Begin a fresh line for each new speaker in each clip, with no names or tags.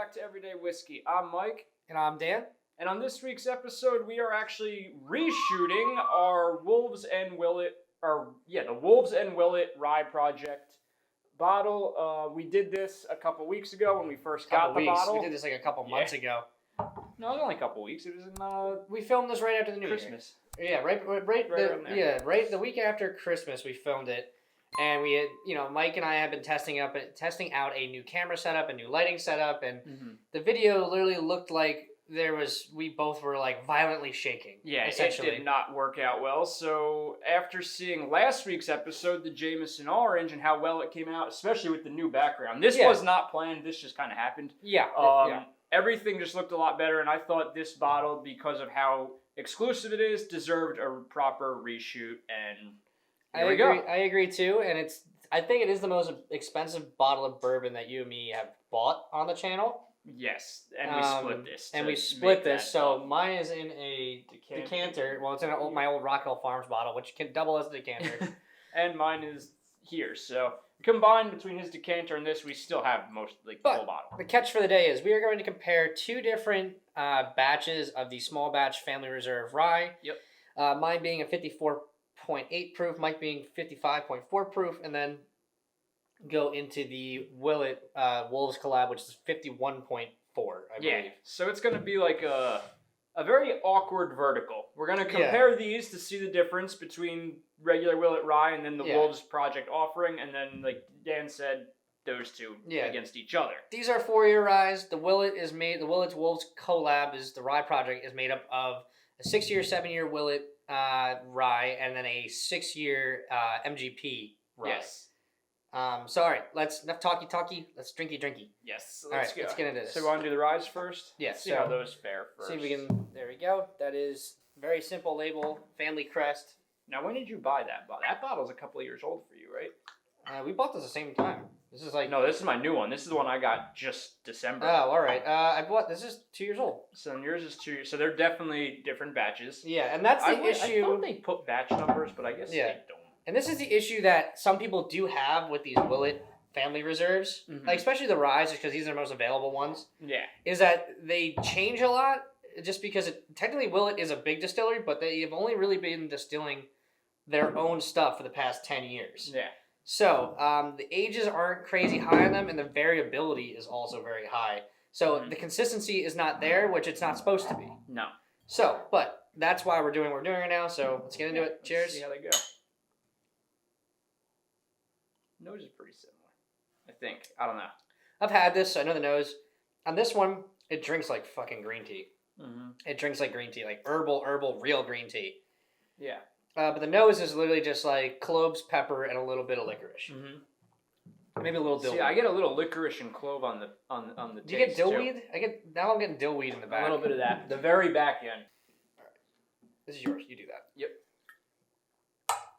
back to Everyday Whiskey. I'm Mike.
And I'm Dan.
And on this week's episode, we are actually reshooting our Wolves and Willett, the Wolves and Willett Rye Project bottle. We did this a couple weeks ago when we first got the bottle.
We did this like a couple months ago.
No, it was only a couple weeks. It was in
we filmed this right after the New
Christmas.
Year. Yeah, right the week after Christmas we filmed it. And we had, Mike and I have been testing out a new camera setup, a new lighting setup, and the video literally looked like we both were like violently shaking.
Yeah,
essentially.
It did not work out well. So after seeing last week's episode, the Jameson Orange, and how well it came out, especially with the new background. This was not planned. This just kind of happened.
Yeah.
Everything just looked a lot better, and I thought this bottle, because of how exclusive it is, deserved a proper reshoot, and
I agree too, and I think it is the most expensive bottle of bourbon that you and me have bought on the channel.
Yes, and we split this.
And we split this, so mine is in a decanter. Well, it's in my old Rockhill Farms bottle, which can double as a decanter.
And mine is here, so combined between his decanter and this, we still have the full bottle.
The catch for the day is we are going to compare two different batches of the small batch Family Reserve Rye.
Yep.
Mine being a 54.8 proof, Mike being 55.4 proof, and then go into the Willett Wolves collab, which is 51.4, I believe.
So it's going to be like a very awkward vertical. We're going to compare these to see the difference between regular Willett Rye and then the Wolves Project offering, and then, like Dan said, those two against each other.
These are 4-year ryes. The Willett's Wolves collab the Rye Project is made up of a 6-year, 7-year Willett rye, and then a 6-year MGP rye.
Yes.
So all right, enough talky. Let's drinky.
Yes.
All right, let's get into this.
So we want to do the ryes first?
Yes.
See how those fare first.
See if we can. There we go. That is very simple label, family crest.
Now, when did you buy that bottle? That bottle's a couple of years old for you, right?
We bought this at the same time. This is like...
No, this is my new one. This is the one I got just December.
Oh, all right. This is 2 years old.
So yours is 2 years. So they're definitely different batches.
Yeah, and that's the issue.
I thought they put batch numbers, but I guess they don't.
And this is the issue that some people do have with these Willett Family Reserves, like especially the ryes, because these are the most available ones.
Yeah.
Is that they change a lot, just because technically Willett is a big distillery, but they have only really been distilling their own stuff for the past 10 years.
Yeah.
So the ages aren't crazy high on them, and the variability is also very high. So the consistency is not there, which it's not supposed to be.
No.
So, but that's why we're doing what we're doing right now. So let's get into it. Cheers.
Let's see how they go. Nose is pretty similar, I think. I don't know.
I've had this, so I know the nose. On this one, it drinks like fucking green tea.
Mm-hmm.
It drinks like green tea, like herbal, real green tea.
Yeah.
But the nose is literally just like cloves, pepper, and a little bit of licorice.
Mm-hmm.
Maybe a little dillweed.
See, I get a little licorice and clove on the taste.
Do you get dillweed? Now I'm getting dillweed in the back.
A little bit of that. The very back end.
All right. This is yours. You do that.
Yep.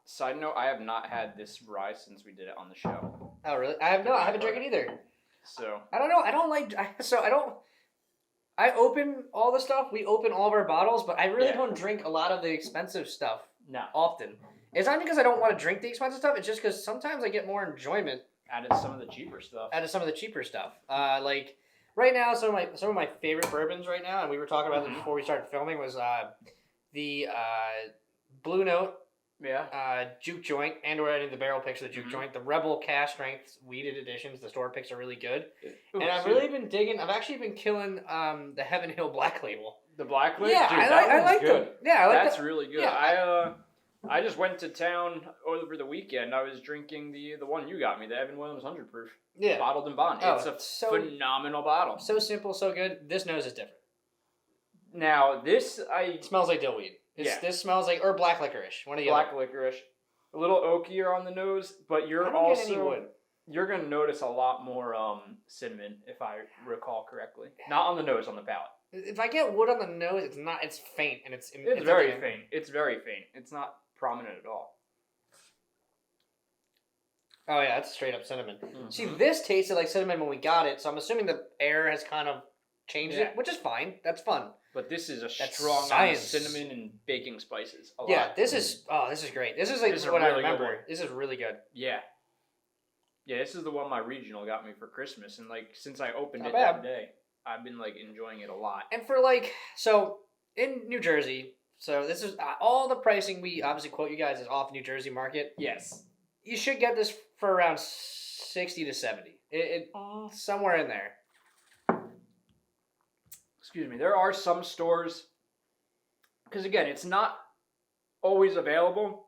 Side note, I have not had this rye since we did it on the show.
Oh, really? I haven't drank it either.
So.
I don't know. I open all the stuff. We open all of our bottles, but I really don't drink a lot of the expensive stuff often. It's not because I don't want to drink the expensive stuff. It's just because sometimes I get more enjoyment
out of some of the cheaper stuff.
Like right now, some of my favorite bourbons right now, and we were talking about this before we started filming, was the Blue Note.
Yeah.
Juke Joint, and/or any of the barrel picks of the Juke Joint. The Rebel Cash Strength weeded editions, the store picks are really good. Ooh, and I've really been digging. I've actually been killing the Heaven Hill Black Label.
The Black Label?
Yeah,
dude,
I like
good.
them. Yeah, I like
That's really good.
Yeah,
I just went to town over the weekend. I was drinking the one you got me, the Evan Williams 100 proof.
Yeah.
Bottled and bond.
Oh,
it's a phenomenal bottle.
So simple, so good. This nose is different.
Now,
It smells like dillweed. This smells like, or black licorice. One of the
black licorice. A little oakier on the nose, but you're going to notice a lot more cinnamon, if I recall correctly. Not on the nose, on the palate.
If I get wood on the nose, it's faint, and it's
very faint. It's very faint. It's not prominent at all.
Oh yeah, that's straight up cinnamon. Mm-hmm. See, this tasted like cinnamon when we got it, so I'm assuming the air has kind of changed it, which is fine. That's fun.
But this is strong cinnamon and baking spices.
This is great. This is what I remember. This is really good.
Yeah. Yeah, this is the one my regional got me for Christmas, and since I opened it that day. I've been like enjoying it a lot.
And for so in New Jersey, so this is all the pricing we obviously quote you guys is off New Jersey market.
Yes.
You should get this for around 60 to 70. It somewhere in there.
Excuse me. There are some stores, because again, it's not always available.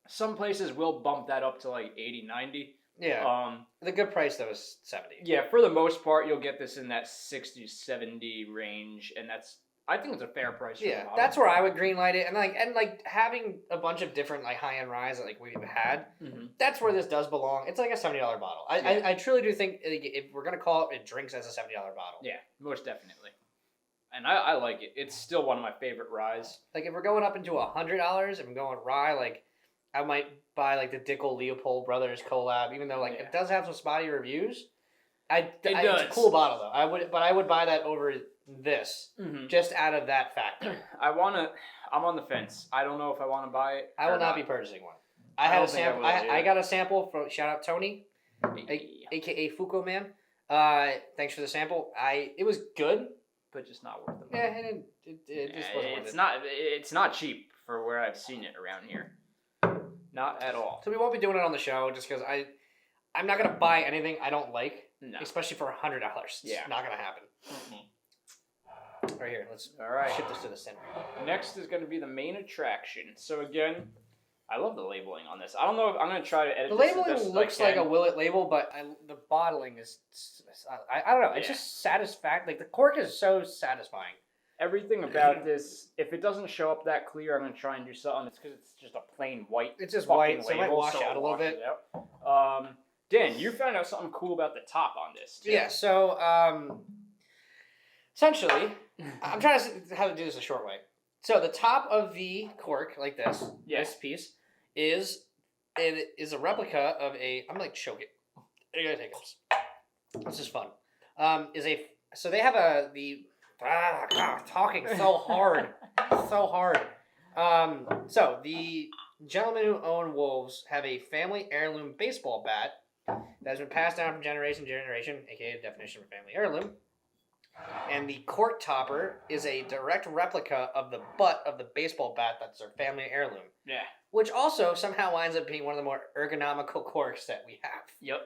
Some places will bump that up to like 80, 90.
Yeah. The good price though is 70.
Yeah, for the most part, you'll get this in that 60, 70 range, and I think it's a fair price.
Yeah, that's where I would greenlight it, and having a bunch of different high end ryes that we've had. Mm-hmm. That's where this does belong. It's like a $70 bottle. I truly do think if we're gonna call it drinks as a $70 bottle.
Yeah, most definitely. And I like it. It's still one of my favorite ryes.
If we're going up into $100 and I'm going rye, I might buy the Dickel Leopold Brothers collab, even though it does have some spotty reviews. It does. It's a cool bottle though. I would buy that over this, just out of that factor.
I'm on the fence. I don't know if I want to buy it.
I will not be purchasing one. I had a sample. I got a sample from shout out Tony, aka Fuko Man. Thanks for the sample. It was good,
but just not worth it.
Yeah, it just wasn't worth it.
It's not cheap for where I've seen it around here. Not at all.
So we won't be doing it on the show just because I'm not gonna buy anything I don't like, especially for $100. It's not gonna happen. Mm-hmm. Right here, let's shift this to the center.
Next is going to be the main attraction. So again, I love the labeling on this. I don't know if I'm going to try to edit
the
this.
The labeling looks like a Willett label, but the bottling is, I don't know, it's just satisfactory. The cork is so satisfying.
Everything about this, if it doesn't show up that clear, I'm going to try and do something. It's because it's just a plain white.
It's just white, so
label,
it might wash out a little bit.
Dan, you found out something cool about the top on this, too.
Yeah, so, essentially, I'm trying to how to do this a short way. So the top of the cork, like this, this piece, is a replica of a. I'm gonna choke it. I gotta take this. This is fun. So they have talking so hard, so hard. So the gentlemen who own Wolves have a family heirloom baseball bat that has been passed down from generation to generation, aka the definition of family heirloom. And the cork topper is a direct replica of the butt of the baseball bat that's their family heirloom.
Yeah.
Which also somehow winds up being one of the more ergonomical corks that we have.
Yep.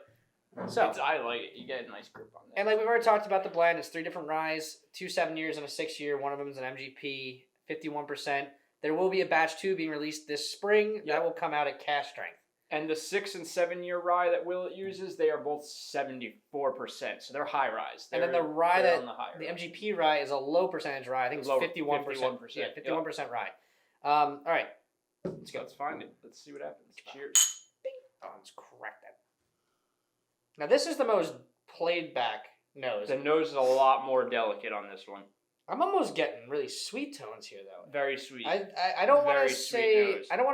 So
I like it. You get a nice grip on that.
And we've already talked about the blend. It's 3 different ryes, 2 7-years and a 6-year. One of them is an MGP, 51%. There will be a batch 2 being released this spring. Yep. That will come out at cash strength.
And the 6 and 7-year rye that Willett uses, they are both 74%, so they're high ryes.
And then the rye the MGP rye is a low percentage rye. I think it's 51%. 51%. Yeah, 51% rye. All right,
let's go. Let's find it. Let's see what happens. Cheers.
Oh, let's crack that. Now this is the most played back nose.
The nose is a lot more delicate on this one.
I'm almost getting really sweet tones here, though.
Very sweet.
I don't want to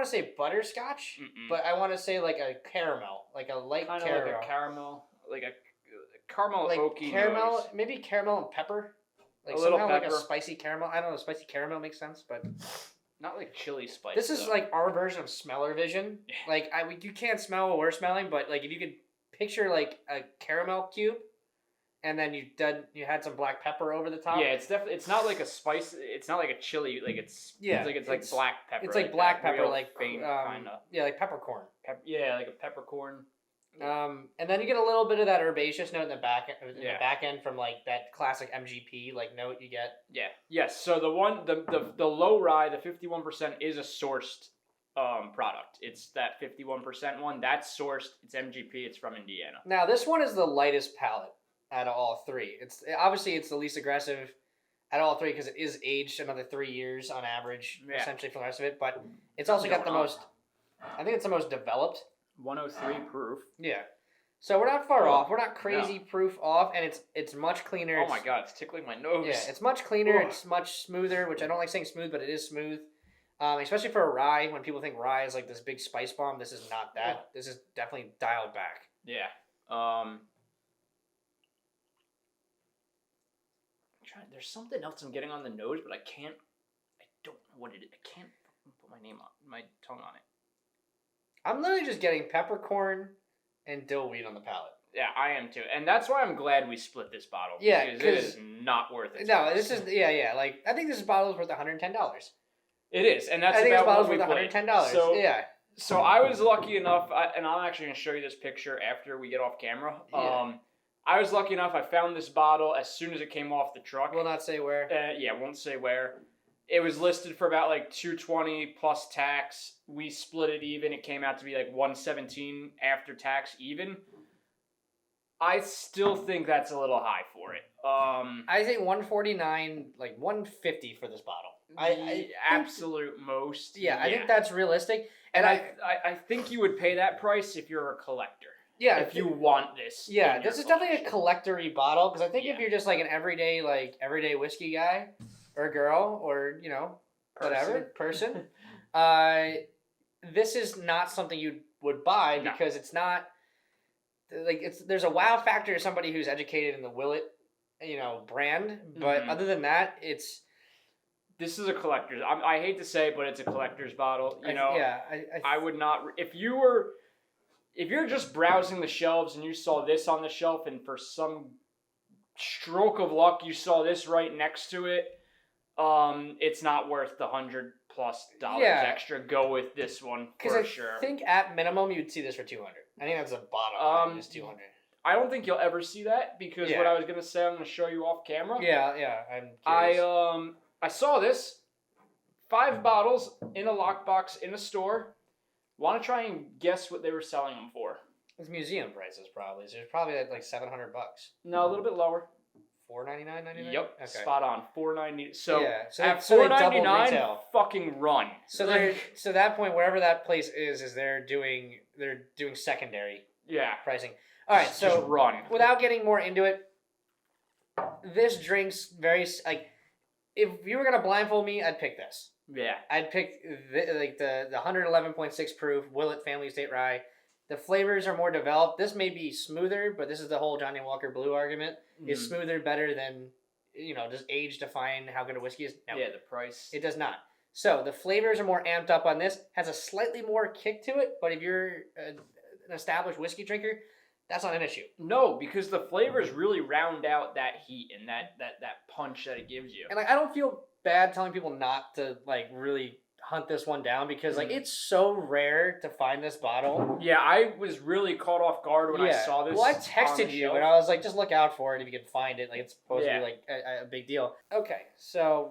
say butterscotch, but I want to say like a caramel, like a light
kind
caramel,
like a caramel, like a caramel
like
oaky
caramel,
nose.
Maybe caramel and pepper, like
a
somehow
little pepper.
like a spicy caramel. I don't know, spicy caramel makes sense, but
not like chili spice.
This is like our version of smeller vision. Like you can't smell what we're smelling, but like if you could picture like a caramel cube. And then you had some black pepper over the top.
Yeah, it's not like a spice. It's not like a chili. Like it's like black pepper.
It's like black pepper,
like faint kind of.
Yeah, like peppercorn.
Like a peppercorn.
And then you get a little bit of that herbaceous note in the back end from like that classic MGP note you get.
Yeah. Yes. So the low rye, the 51% is a sourced product. It's that 51% one that's sourced. It's MGP. It's from Indiana.
Now this one is the lightest palate out of all 3. It's the least aggressive out of all 3 because it is aged another 3 years on average, essentially for the rest of it. But it's also got the most. I think it's the most developed.
103 proof.
Yeah. So we're not far off. We're not crazy proof off, and it's much cleaner.
Oh my god, it's tickling my nose.
Yeah, it's much cleaner. It's much smoother, which I don't like saying smooth, but it is smooth. Especially for a rye, when people think rye is like this big spice bomb, this is not that. This is definitely dialed back.
Yeah. There's something else I'm getting on the nose, but I don't know what it is. I can't put my tongue on it.
I'm literally just getting peppercorn and dillweed on the palate.
Yeah, I am too, and that's why I'm glad we split this bottle.
Yeah,
because it is not worth it.
No, this is Like I think this bottle is worth $110.
It is, and that's
I think
about
this bottle's
what we
worth
played.
$110.
So
yeah.
So I was lucky enough, and I'm actually going to show you this picture after we get off camera.
Yeah.
I was lucky enough. I found this bottle as soon as it came off the truck.
Will not say where.
Yeah, won't say where. It was listed for about like $220 plus tax. We split it even. It came out to be like $117 after tax even. I still think that's a little high for it.
I think $149, like $150 for this bottle.
I absolute most.
Yeah, I think that's realistic.
And I think you would pay that price if you're a collector.
Yeah,
if you want this.
Yeah, this is definitely a collector-y bottle because I think
Yeah.
if you're just like an everyday whiskey guy or girl or whatever person, this is not something you would buy because it's not like there's a wow factor to somebody who's educated in the Willett, brand, but other than that,
this is a collector's. I hate to say it, but it's a collector's bottle. I would not. If you're just browsing the shelves and you saw this on the shelf, and for some stroke of luck you saw this right next to it, it's not worth the $100+ extra. Go with this one for sure.
I think at minimum you'd see this for $200. I think that's the bottom. Is $200.
I don't think you'll ever see that because what I was gonna say, I'm gonna show you off camera.
Yeah. I'm curious.
I saw this 5 bottles in a lockbox in a store. Want to try and guess what they were selling them for?
It's museum prices probably. So it's probably like $700.
No, a little bit lower.
$499.99.
Yep,
okay.
Spot on. $4.90. So
so
at
$4.99,
fucking run.
So so that point, wherever that place is they're doing secondary pricing. All right, so
just run.
Without getting more into it, this drink's very if you were gonna blindfold me, I'd pick this.
Yeah.
I'd pick the 111.6 proof Willett Family Estate Rye. The flavors are more developed. This may be smoother, but this is the whole Johnny Walker Blue argument. Is smoother better than, does age define how good a whiskey is? No.
Yeah, the price.
It does not. So the flavors are more amped up on this. Has a slightly more kick to it, but if you're an established whiskey drinker, that's not an issue.
No, because the flavors really round out that heat and that punch that it gives you.
And I don't feel bad telling people not to really hunt this one down because it's so rare to find this bottle.
Yeah, I was really caught off guard when I saw this.
Well, I texted you and I was like, just look out for it if you can find it. Like it's supposed to be a big deal. Okay, so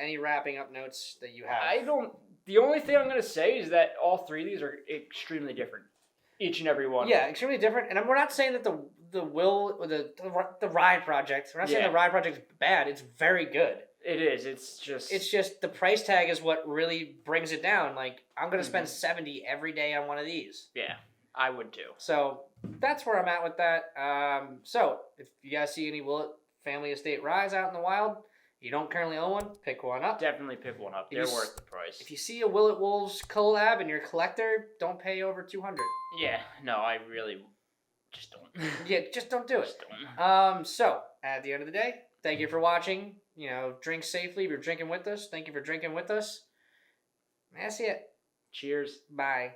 any wrapping up notes that you have?
The only thing I'm gonna say is that all 3 of these are extremely different. Each and every one.
Yeah, extremely different. And we're not saying that the Rye Project. We're not saying the Rye Project's bad. It's very good.
It is. It's just
the price tag is what really brings it down. Like I'm gonna spend $70 every day on one of these.
Yeah, I would too.
So that's where I'm at with that. So if you guys see any Willett Family Estate Ryes out in the wild, you don't currently own one, pick one up.
Definitely pick one up. They're worth the price.
If you see a Willett Wolves collab and you're a collector, don't pay over $200.
Yeah, no, I really just don't.
Yeah, just don't do it.
Just don't.
So at the end of the day, thank you for watching. Drink safely. If you're drinking with us, thank you for drinking with us. That's it.
Cheers.
Bye.